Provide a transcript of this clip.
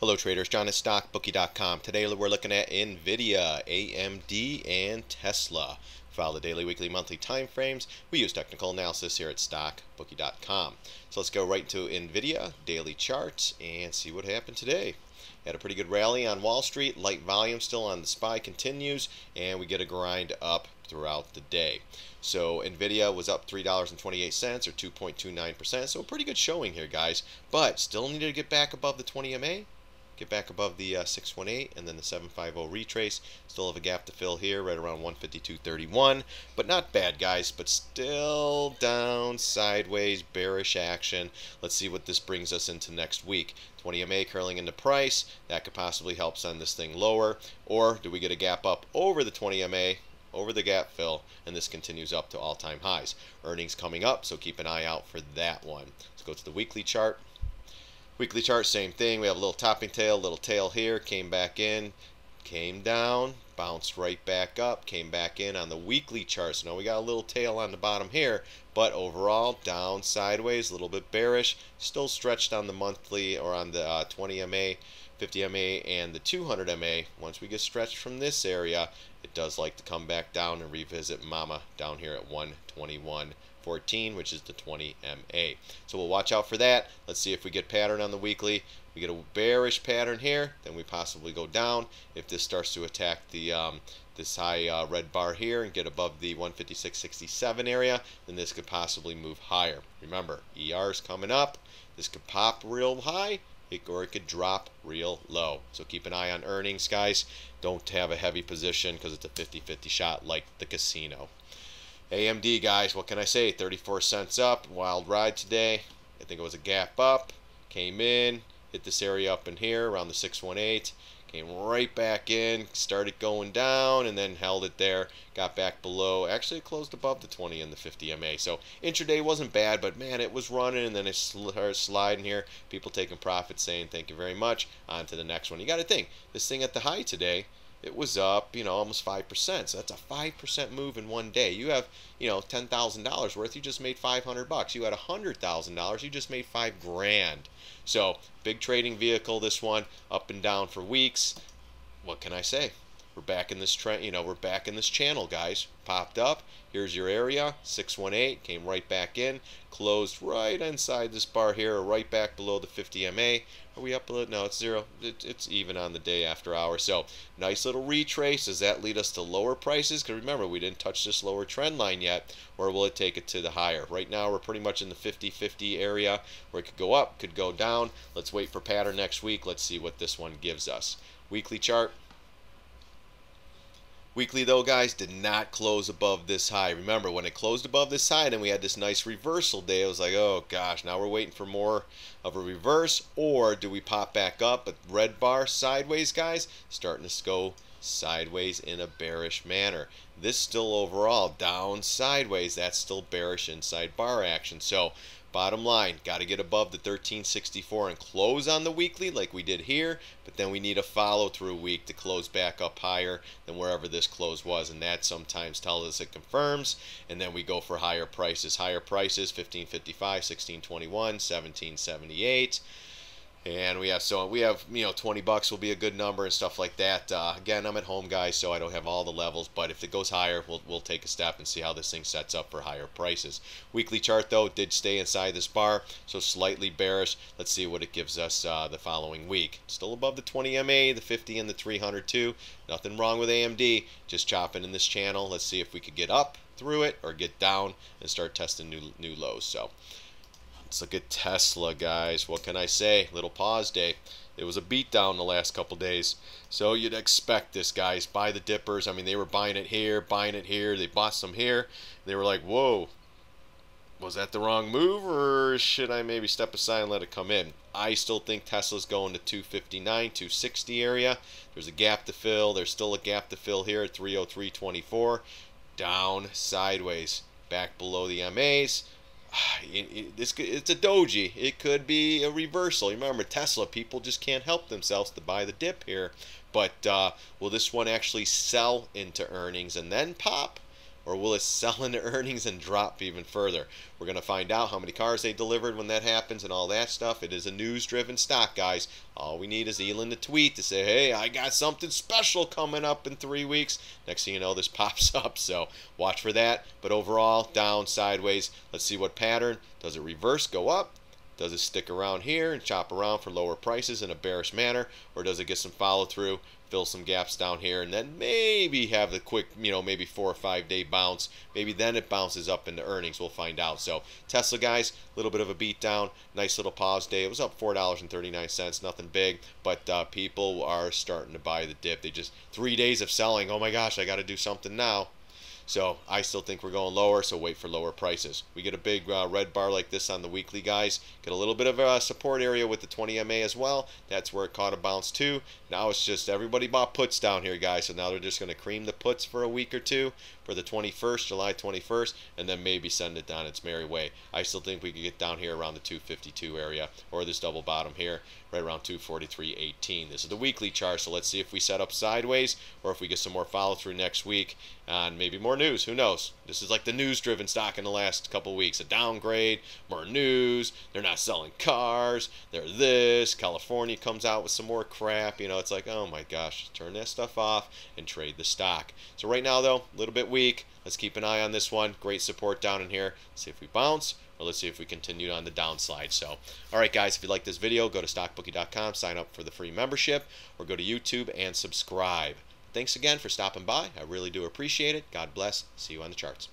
Hello traders, John at StockBookie.com. Today we're looking at Nvda, AMD, and Tesla. Follow the daily, weekly, monthly time frames. We use technical analysis here at StockBookie.com. So let's go right into Nvda, daily charts, and see what happened today. Had a pretty good rally on Wall Street. Light volume still on the SPY continues, and we get a grind up throughout the day. So Nvidia was up $3.28 or 2.29%. So a pretty good showing here, guys. But still needed to get back above the 20 MA. Get back above the 618 and then the 750 retrace. Still have a gap to fill here right around 152.31, but not bad, guys, but still down, sideways, bearish action. Let's see what this brings us into next week. 20 MA curling into price. That could possibly help send this thing lower. Or do we get a gap up over the 20 MA, over the gap fill, and this continues up to all-time highs? Earnings coming up, so keep an eye out for that one. Let's go to the weekly chart. Weekly chart, same thing. We have a little topping tail, little tail here, came back in, came down, bounced right back up, came back in on the weekly chart. So now we got a little tail on the bottom here, but overall down, sideways, a little bit bearish, still stretched on the monthly or on the 20 MA, 50 MA, and the 200 MA. Once we get stretched from this area, it does like to come back down and revisit mama down here at 121.14, which is the 20 MA. So we'll watch out for that. Let's see if we get pattern on the weekly. We get a bearish pattern here, then we possibly go down. If this starts to attack the this high red bar here and get above the 156.67 area, then this could possibly move higher. Remember, ER is coming up. This could pop real high, or it could drop real low. So keep an eye on earnings, guys. Don't have a heavy position because it's a 50-50 shot like the casino. AMD, guys, what can I say? 34 cents up, wild ride today. I think it was a gap up, came in, hit this area up in here around the 618, came right back in, started going down, and then held it there, got back below. Actually, it closed above the 20 and the 50 MA. So intraday wasn't bad, but man, it was running, and then it started sliding here. People taking profits, saying thank you very much. On to the next one. You got to think, this thing at the high today, it was up, almost 5%. So that's a 5% move in one day. You have, $10,000 worth, you just made $500. You had $100,000, you just made $5,000. So big trading vehicle, this one, up and down for weeks. What can I say? We're back in this trend, we're back in this channel, guys. Popped up. Here's your area, 618, came right back in, closed right inside this bar here, or right back below the 50 MA. Are we up a little? No, it's zero. It's even on the day after hour. So nice little retrace. Does that lead us to lower prices? Because remember, we didn't touch this lower trend line yet. Or will it take it to the higher? Right now, we're pretty much in the 50-50 area where it could go up, could go down. Let's wait for pattern next week. Let's see what this one gives us. Weekly chart. Weekly, though, guys, did not close above this high. Remember, when it closed above this high and we had this nice reversal day, I was like, oh, gosh, now we're waiting for more of a reverse. Or do we pop back up? But red bar sideways, guys, starting to go sideways in a bearish manner. This still overall down sideways. That's still bearish inside bar action. So bottom line, got to get above the 1364 and close on the weekly like we did here, but then we need a follow-through week to close back up higher than wherever this close was, and that sometimes tells us it confirms, and then we go for higher prices. Higher prices, 1555, 1621, 1778. And we have 20 bucks will be a good number and stuff like that. Again, I'm at home, guys, so I don't have all the levels, but if it goes higher, we'll take a step and see how this thing sets up for higher prices. Weekly chart, though, did stay inside this bar, so slightly bearish. Let's see what it gives us the following week. Still above the 20 MA, the 50 and the 300 too. Nothing wrong with AMD, just chopping in this channel. Let's see if we could get up through it or get down and start testing new lows. So let's look at Tesla, guys. What can I say? Little pause day. It was a beatdown the last couple days. So you'd expect this, guys. Buy the dippers. I mean, they were buying it here, buying it here. They bought some here. They were like, whoa, was that the wrong move, or should I maybe step aside and let it come in? I still think Tesla's going to 259, 260 area. There's a gap to fill. There's still a gap to fill here at 303.24. Down, sideways, back below the MAs. It's a doji. It could be a reversal. Remember, Tesla, people just can't help themselves to buy the dip here. But will this one actually sell into earnings and then pop? or will it sell into earnings and drop even further? We're going to find out how many cars they delivered when that happens and all that stuff. It is a news-driven stock, guys. All we need is Elon to tweet to say, hey, I got something special coming up in 3 weeks. Next thing you know, this pops up, so watch for that. But overall, down, sideways. Let's see what pattern. Does it reverse, go up? Does it stick around here and chop around for lower prices in a bearish manner, or does it get some follow through, fill some gaps down here, and then maybe have the quick, maybe 4 or 5 day bounce? Maybe then it bounces up into earnings. We'll find out. So Tesla, guys, a little bit of a beat down. Nice little pause day. It was up $4.39, nothing big, but people are starting to buy the dip. They just 3 days of selling. Oh my gosh, I got to do something now. So I still think we're going lower, so wait for lower prices. We get a big red bar like this on the weekly, guys. Get a little bit of a support area with the 20 MA as well. That's where it caught a bounce too. Now it's just everybody bought puts down here, guys, so now they're just going to cream the puts for a week or two for the 21st, July 21st, and then maybe send it down its merry way. I still think we could get down here around the 252 area, or this double bottom here, right around 243.18. This is the weekly chart, so let's see if we set up sideways or if we get some more follow through next week and maybe more news. Who knows? This is like the news-driven stock in the last couple weeks. A downgrade, more news. They're not selling cars. They're this. California comes out with some more crap. It's like, oh my gosh, turn that stuff off and trade the stock. So right now, though, a little bit weak. Let's keep an eye on this one. Great support down in here. Let's see if we bounce, or let's see if we continue on the downslide. So, all right, guys, if you like this video, go to StockBookie.com, sign up for the free membership, or go to YouTube and subscribe. Thanks again for stopping by. I really do appreciate it. God bless. See you on the charts.